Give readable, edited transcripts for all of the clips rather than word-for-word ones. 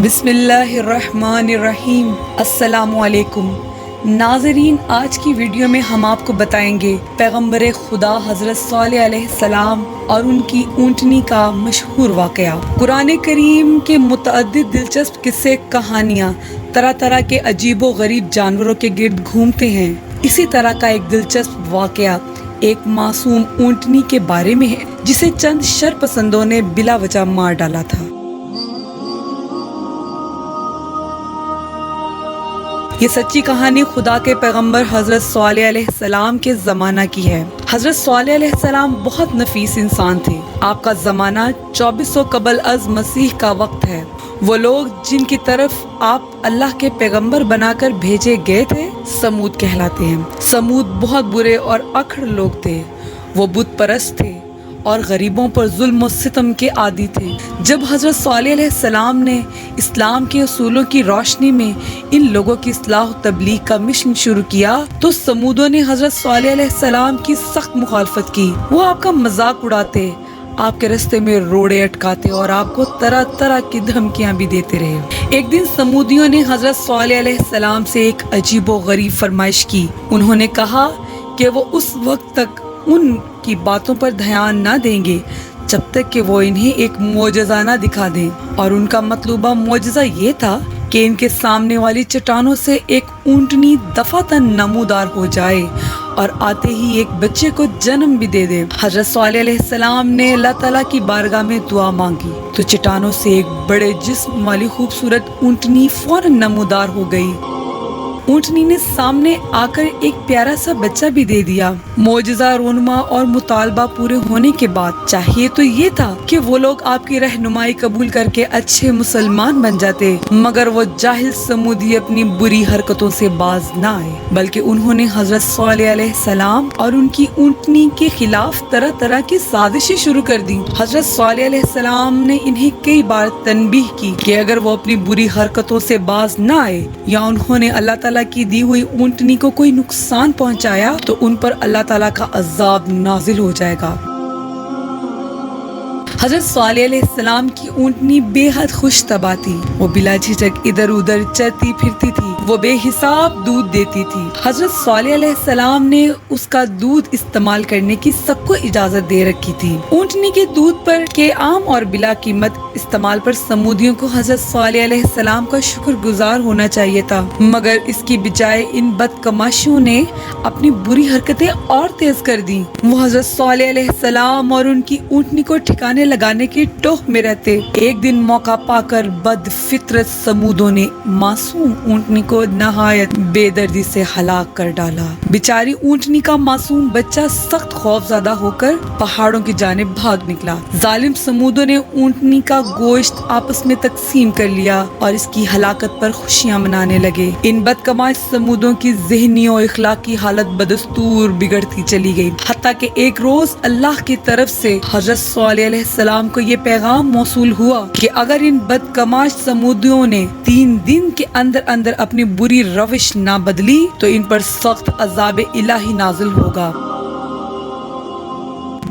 بسم اللہ الرحمن الرحیم۔ السلام علیکم ناظرین، آج کی ویڈیو میں ہم آپ کو بتائیں گے پیغمبر خدا حضرت صالح علیہ السلام اور ان کی اونٹنی کا مشہور واقعہ۔ قرآن کریم کے متعدد دلچسپ قصے کہانیاں طرح طرح کے عجیب و غریب جانوروں کے گرد گھومتے ہیں۔ اسی طرح کا ایک دلچسپ واقعہ ایک معصوم اونٹنی کے بارے میں ہے جسے چند شر پسندوں نے بلا وجہ مار ڈالا تھا۔ یہ سچی کہانی خدا کے پیغمبر حضرت صالح علیہ السلام کے زمانہ کی ہے۔ حضرت صالح علیہ السلام بہت نفیس انسان تھے۔ آپ کا زمانہ 2400 قبل از مسیح کا وقت ہے۔ وہ لوگ جن کی طرف آپ اللہ کے پیغمبر بنا کر بھیجے گئے تھے سمود کہلاتے ہیں۔ سمود بہت برے اور اکڑ لوگ تھے۔ وہ بت پرست تھے اور غریبوں پر ظلم و ستم کے عادی تھے۔ جب حضرت صالح علیہ السلام نے اسلام کے اصولوں کی روشنی میں ان لوگوں کی اصلاح و تبلیغ کا مشن شروع کیا تو سمودوں نے حضرت صالح علیہ السلام کی سخت مخالفت کی۔ وہ آپ کا مذاق اڑاتے، آپ کے راستے میں روڑے اٹکاتے اور آپ کو طرح طرح کی دھمکیاں بھی دیتے رہے۔ ایک دن سمودیوں نے حضرت صالح علیہ السلام سے ایک عجیب و غریب فرمائش کی۔ انہوں نے کہا کہ وہ اس وقت تک ان کی باتوں پر دھیان نہ دیں گے جب تک کہ وہ انہیں ایک معجزہ نہ دکھا دیں، اور ان کا مطلوبہ معجزہ یہ تھا کہ ان کے سامنے والی چٹانوں سے ایک اونٹنی دفعتاً نمودار ہو جائے اور آتے ہی ایک بچے کو جنم بھی دے دے۔ حضرت صالح علیہ السلام نے اللہ تعالیٰ کی بارگاہ میں دعا مانگی تو چٹانوں سے ایک بڑے جسم والی خوبصورت اونٹنی فوراً نمودار ہو گئی۔ اونٹنی نے سامنے آ کر ایک پیارا سا بچہ بھی دے دیا۔ معجزہ رونما اور مطالبہ پورے ہونے کے بعد چاہیے تو یہ تھا کہ وہ لوگ آپ کی رہنمائی قبول کر کے اچھے مسلمان بن جاتے، مگر وہ جاہل سمودی اپنی بری حرکتوں سے باز نہ آئے، بلکہ انہوں نے حضرت صالح علیہ السلام اور ان کی اونٹنی کے خلاف طرح طرح کی سازشیں شروع کر دی۔ حضرت صالح علیہ السلام نے انہیں کئی بار تنبیہ کی کہ اگر وہ اپنی بری حرکتوں سے باز نہ آئے یا انہوں نے اللہ تعالیٰ کی دی ہوئی اونٹنی کو کوئی نقصان پہنچایا تو ان پر اللہ تعالیٰ کا عذاب نازل ہو جائے گا۔ حضرت صالح علیہ السلام کی اونٹنی بے حد خوش طبع تھی۔ وہ بلا جھجک ادھر ادھر چلتی پھرتی تھی۔ وہ بے حساب دودھ دیتی تھی۔ حضرت صالح علیہ السلام نے اس کا دودھ استعمال کرنے کی سب کو اجازت دے رکھی تھی۔ اونٹنی کے دودھ پر کے عام اور بلا قیمت استعمال پر سمودیوں کو حضرت صالح علیہ السلام کا شکر گزار ہونا چاہیے تھا، مگر اس کی بجائے ان بدکماشوں نے اپنی بری حرکتیں اور تیز کر دی۔ وہ حضرت صالح علیہ السلام اور ان کی اونٹنی کو ٹھکانے لگانے کی ٹوہ میں رہتے۔ ایک دن موقع پا کر بد فطرت سمودوں نے معصوم اونٹنی کو نہایت بے دردی سے ہلاک کر ڈالا۔ بیچاری اونٹنی کا معصوم بچہ سخت خوف زدہ ہو کر پہاڑوں کی جانب بھاگ نکلا۔ ظالم سمودوں نے اونٹنی کا گوشت آپس میں تقسیم کر لیا اور اس کی ہلاکت پر خوشیاں منانے لگے۔ ان بدکماش سمودوں کی ذہنی و اخلاقی حالت بدستور بگڑتی چلی گئی، حتیٰ کہ ایک روز اللہ کی طرف سے حضرت صالح علیہ السلام کو یہ پیغام موصول ہوا کہ اگر ان بدکماش سمودیوں نے 3 دن کے اندر اندر اپنی بری روش نہ بدلی تو ان پر سخت عذاب الہی نازل ہوگا۔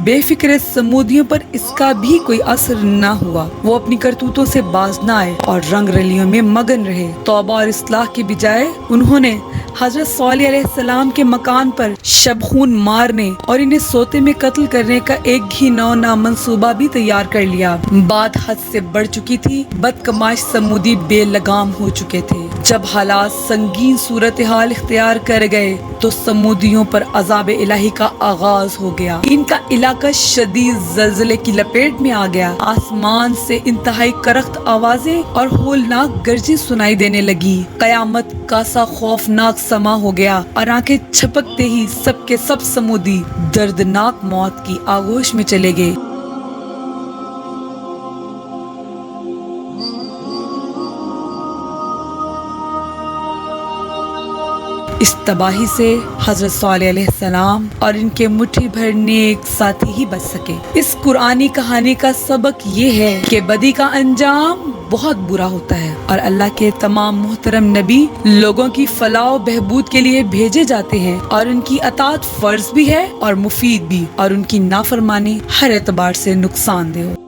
بے فکر سمودیوں پر اس کا بھی کوئی اثر نہ ہوا۔ وہ اپنی کرتوتوں سے باز نہ آئے اور رنگ رلیوں میں مگن رہے۔ توبہ اور اصلاح کے بجائے انہوں نے حضرت صالح علیہ السلام کے مکان پر شبخون مارنے اور انہیں سوتے میں قتل کرنے کا ایک گھناؤنا منصوبہ بھی تیار کر لیا۔ بات حد سے بڑھ چکی تھی۔ بدکماش سمودی بے لگام ہو چکے تھے۔ جب حالات سنگین صورتحال اختیار کر گئے تو سمودیوں پر عذاب الہی کا آغاز ہو گیا۔ ان کا علاقہ شدید زلزلے کی لپیٹ میں آ گیا۔ آسمان سے انتہائی کرخت آوازیں اور ہولناک گرجیں سنائی دینے لگی۔ قیامت کا سا خوفناک سما ہو گیا اور آنکھیں چھپکتے ہی سب کے سب سمودی دردناک موت کی آغوش میں چلے گئے۔ اس تباہی سے حضرت صالح علیہ السلام اور ان کے مٹھی بھر نیک ساتھی ہی بچ سکے۔ اس قرآنی کہانی کا سبق یہ ہے کہ بدی کا انجام بہت برا ہوتا ہے اور اللہ کے تمام محترم نبی لوگوں کی فلاح و بہبود کے لیے بھیجے جاتے ہیں، اور ان کی اطاعت فرض بھی ہے اور مفید بھی، اور ان کی نافرمانی ہر اعتبار سے نقصان دہ ہو۔